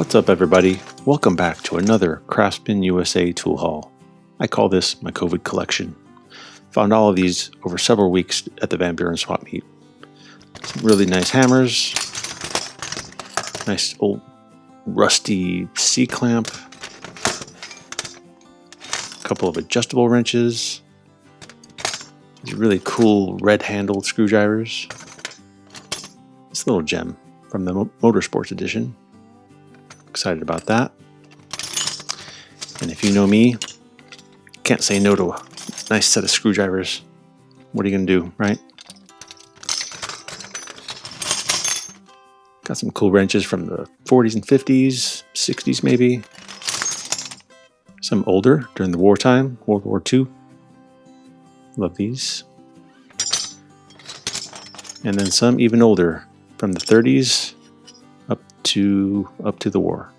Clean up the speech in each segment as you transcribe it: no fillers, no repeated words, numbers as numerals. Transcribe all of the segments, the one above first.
What's up, everybody? Welcome back to another Craftsman USA tool haul. I call this my COVID collection. Found all of these over several weeks at the Buren Swap Meet. Some really nice hammers, nice old rusty C-clamp, a couple of adjustable wrenches, these really cool red-handled screwdrivers, this little gem from the Motorsports edition. Excited about that. And if you know me, can't say no to a nice set of screwdrivers. What are you gonna do, right? Got some cool wrenches from the 40s and 50s, 60s maybe. Some older during the wartime, World War II. Love these. And then some even older from the 30s up to the war.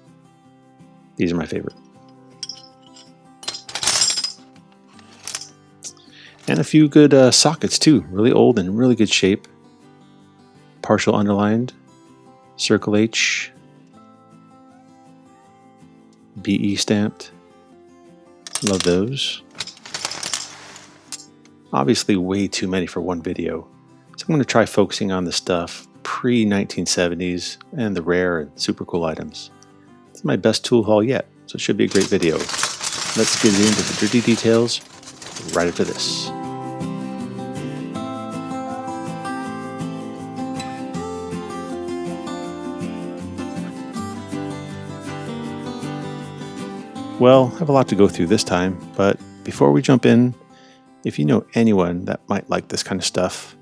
These are my favorite. And a few good sockets too, really old and really good shape. Partial underlined, Circle H, BE stamped. Love those. Obviously way too many for one video, so I'm going to try focusing on the stuff pre-1970s and the rare and super cool items. It's my best tool haul yet, so it should be a great video. Let's get into the dirty details right after this. Well, I have a lot to go through this time, but before we jump in, if you know anyone that might like this kind of stuff,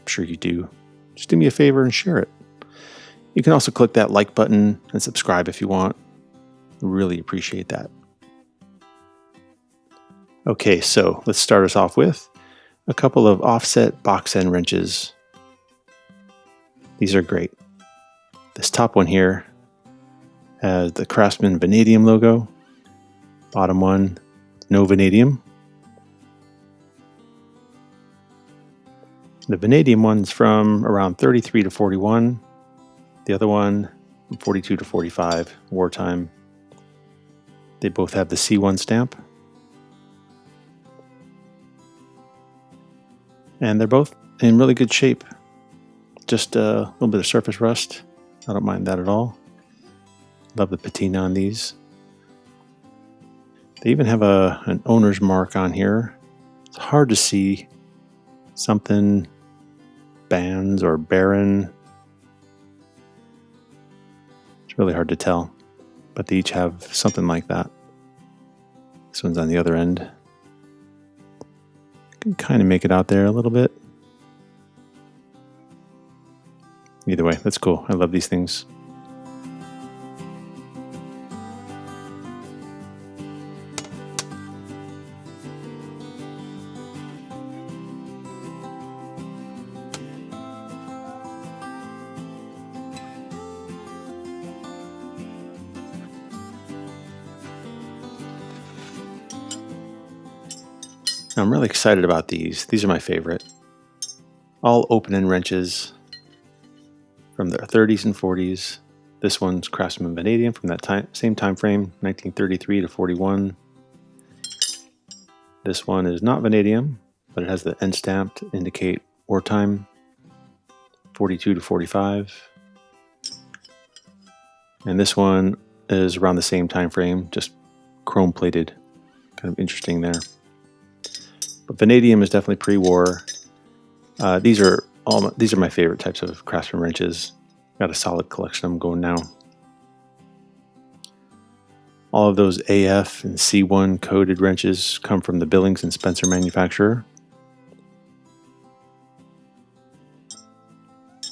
I'm sure you do, just do me a favor and share it. You can also click that like button and subscribe if you want. Really appreciate that. Okay, so let's start us off with a couple of offset box end wrenches. These are great. This top one here has the Craftsman vanadium logo. Bottom one, no vanadium. The vanadium one's from around 33 to 41. The other one from 42 to 45, wartime. They both have the C1 stamp. And they're both in really good shape. Just a little bit of surface rust. I don't mind that at all. Love the patina on these. They even have an owner's mark on here. It's hard to see. Something Bands or Buren. It's really hard to tell, but they each have something like that. This one's on the other end. You can kind of make it out there a little bit. Either way, that's cool. I love these things. I'm really excited about these. These are my favorite. All open-end wrenches from the 30s and 40s. This one's Craftsman vanadium from that same time frame, 1933 to 41. This one is not vanadium, but it has the end stamp to indicate wartime, 42 to 45. And this one is around the same time frame, just chrome plated. Kind of interesting there. But vanadium is definitely pre-war. These are my favorite types of Craftsman wrenches. Got a solid collection of them going now. All of those AF and C1 coded wrenches come from the Billings and Spencer manufacturer.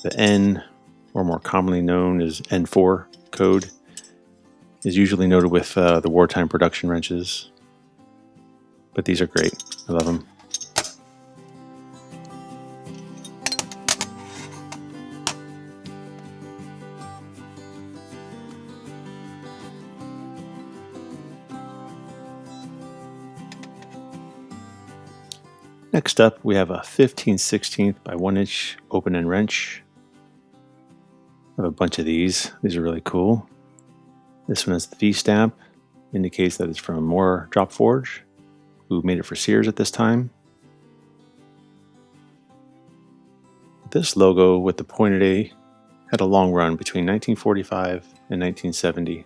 The N, or more commonly known as N4 code, is usually noted with the wartime production wrenches. But these are great. I love them. Next up, we have a 15/16 by 1 inch open end wrench. I have a bunch of these. These are really cool. This one is the V stamp, indicates that it's from Moore Drop Forge, who made it for Sears at this time. This logo with the pointed A had a long run between 1945 and 1970.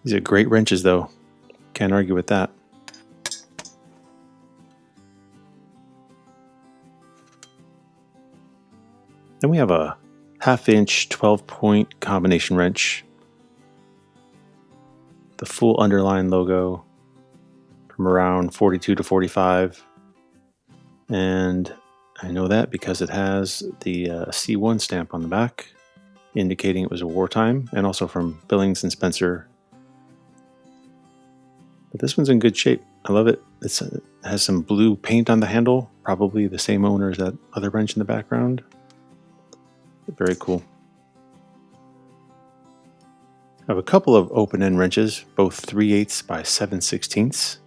These are great wrenches though, can't argue with that. Then we have a 1/2 inch 12-point combination wrench. The full underline logo from around 42 to 45. And I know that because it has the C1 stamp on the back, indicating it was a wartime, and also from Billings and Spencer. But this one's in good shape. I love it. It has some blue paint on the handle, probably the same owner as that other wrench in the background. Very cool. I have a couple of open-end wrenches, both 3/8 by 7/16.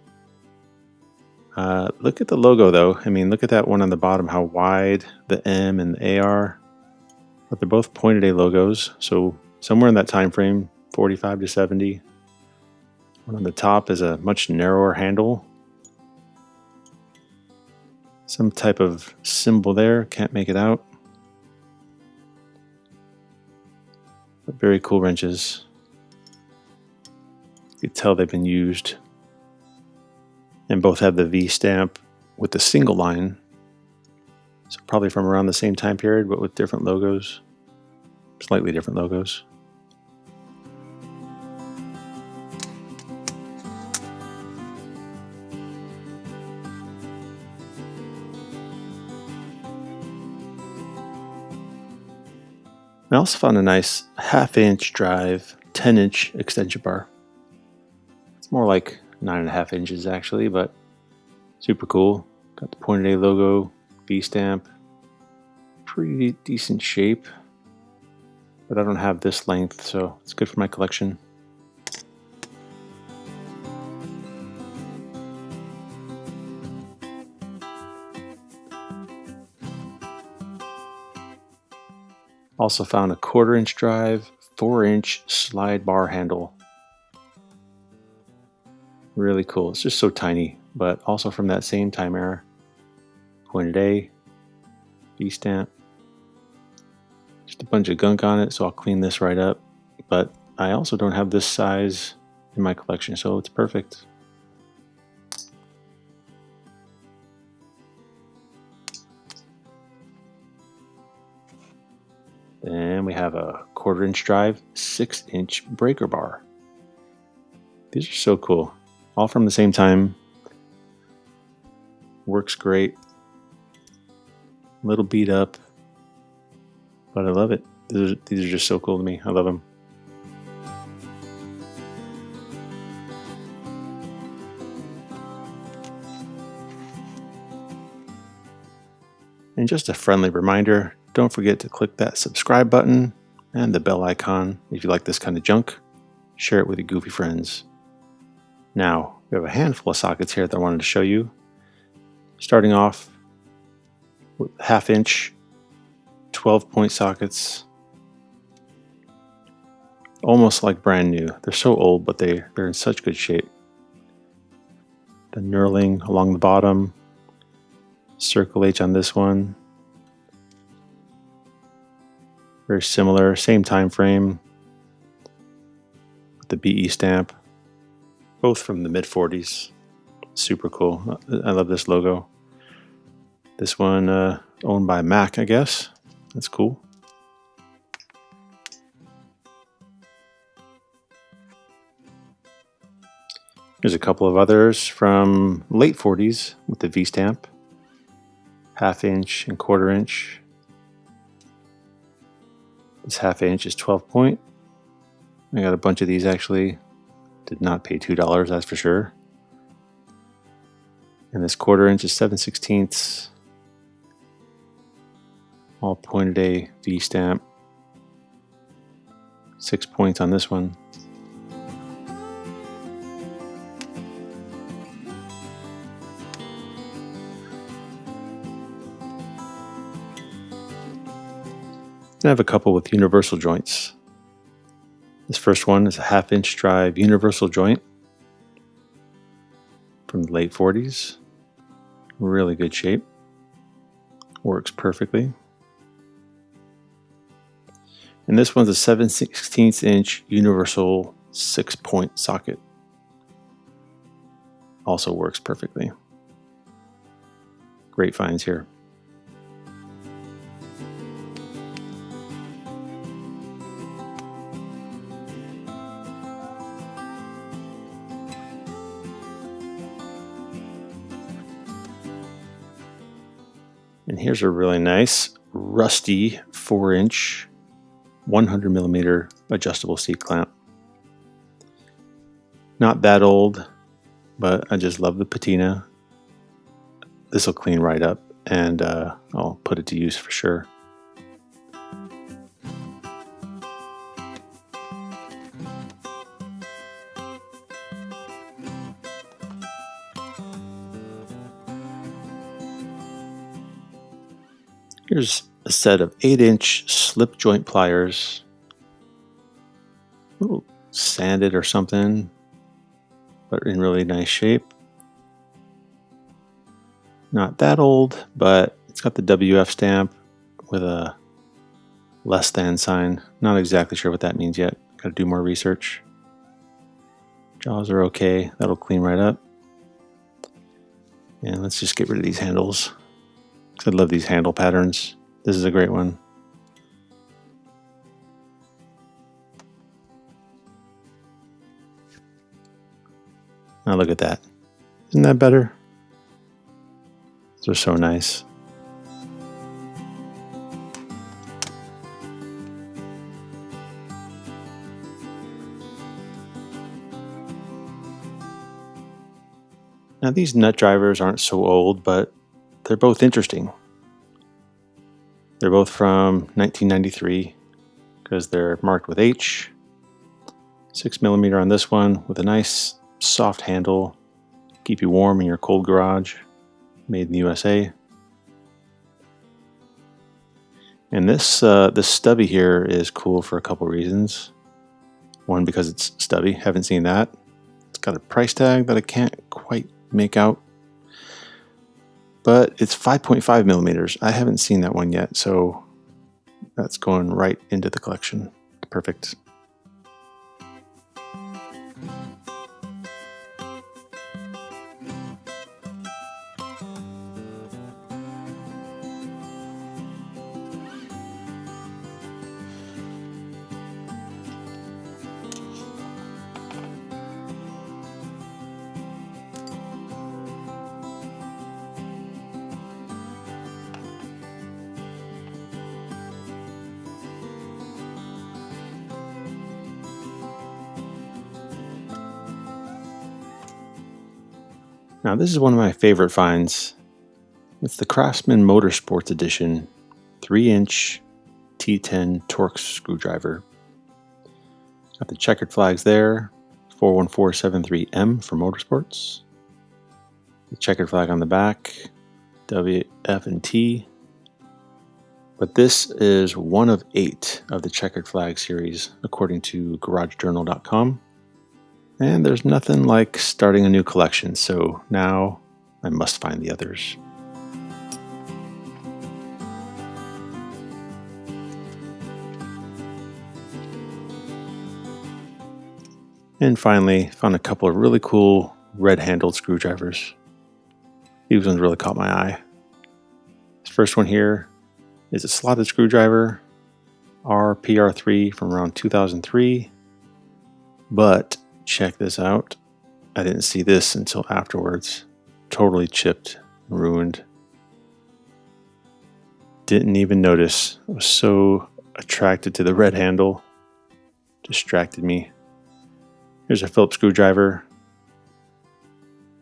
Look at the logo though. I mean, look at that one on the bottom, how wide the M and the A are. But they're both pointed A logos, so somewhere in that time frame, 45 to 70. One on the top is a much narrower handle. Some type of symbol there, can't make it out. But very cool wrenches. You can tell they've been used. And both have the V stamp with the single line. So probably from around the same time period, but with different logos. Slightly different logos. I also found a nice 1/2 inch drive, 10-inch extension bar. It's more like 9.5 inches actually, but super cool. Got the pointed A logo, V stamp, pretty decent shape, but I don't have this length, so it's good for my collection. Also found a 1/4 inch drive, 4-inch slide bar handle. Really cool. It's just so tiny, but also from that same time era. Pointed A, V stamp. Just a bunch of gunk on it, so I'll clean this right up. But I also don't have this size in my collection, so it's perfect. Then we have a 1/4 inch drive, 6-inch breaker bar. These are so cool. All from the same time. Works great. A little beat up, but I love it. These are just so cool to me. I love them. And just a friendly reminder, don't forget to click that subscribe button and the bell icon if you like this kind of junk. Share it with your goofy friends. Now, we have a handful of sockets here that I wanted to show you. Starting off with 1/2 inch 12-point sockets. Almost like brand new. They're so old, but they're in such good shape. The knurling along the bottom. Circle H on this one. Very similar, same time frame. With the BE stamp. Both from the mid-40s. Super cool. I love this logo. This one owned by Mac, I guess. That's cool. There's a couple of others from late 40s with the V stamp. 1/2 inch and 1/4 inch. This 1/2 inch is 12-point. I got a bunch of these actually. Did not pay $2, that's for sure. And this 1/4 inch is 7/16. All pointed A V stamp. 6 points on this one. I have a couple with universal joints. This first one is a 1/2-inch drive universal joint from the late 40s. Really good shape. Works perfectly. And this one's a 7/16" universal 6-point socket. Also works perfectly. Great finds here. And here's a really nice rusty 4-inch 100mm adjustable seat clamp. Not that old, but I just love the patina. This will clean right up, and I'll put it to use for sure. Here's a set of 8-inch slip joint pliers. Ooh, sanded or something, but in really nice shape. Not that old, but it's got the WF stamp with a less than sign. Not exactly sure what that means yet. Got to do more research. Jaws are okay. That'll clean right up. And let's just get rid of these handles. I love these handle patterns. This is a great one. Now look at that. Isn't that better? They're so nice. Now these nut drivers aren't so old, but they're both interesting. They're both from 1993 because they're marked with H. 6mm on this one with a nice soft handle. Keep you warm in your cold garage. Made in the USA. And this stubby here is cool for a couple reasons. One, because it's stubby. Haven't seen that. It's got a price tag that I can't quite make out. But it's 5.5mm. I haven't seen that one yet, so that's going right into the collection. Perfect. Now this is one of my favorite finds. It's the Craftsman Motorsports Edition 3-inch T10 Torx screwdriver. Got the checkered flags there, 41473M for Motorsports. The checkered flag on the back, W, F, and T. But this is one of 8 of the checkered flag series, according to GarageJournal.com. And there's nothing like starting a new collection, so now I must find the others. And finally, found a couple of really cool red-handled screwdrivers. These ones really caught my eye. This first one here is a slotted screwdriver, RPR3 from around 2003, but check this out. I didn't see this until afterwards. Totally chipped and ruined. Didn't even notice. I was so attracted to the red handle. Distracted me. Here's a Phillips screwdriver.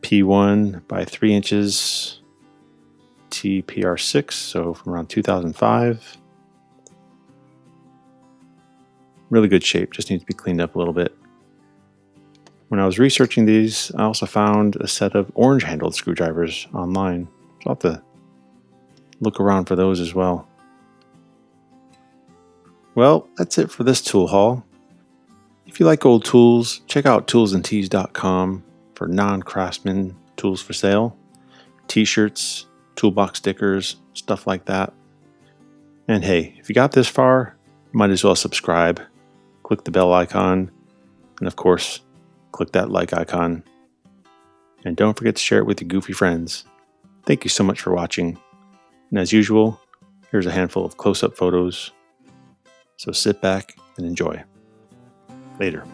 P1 by 3 inches. TPR6, so from around 2005. Really good shape, just needs to be cleaned up a little bit. When I was researching these, I also found a set of orange-handled screwdrivers online. So I'll have to look around for those as well. Well, that's it for this tool haul. If you like old tools, check out toolsandtees.com for non-Craftsman tools for sale. T-shirts, toolbox stickers, stuff like that. And hey, if you got this far, you might as well subscribe. Click the bell icon, and of course, click that like icon. And don't forget to share it with your goofy friends. Thank you so much for watching. And as usual, here's a handful of close-up photos. So sit back and enjoy. Later.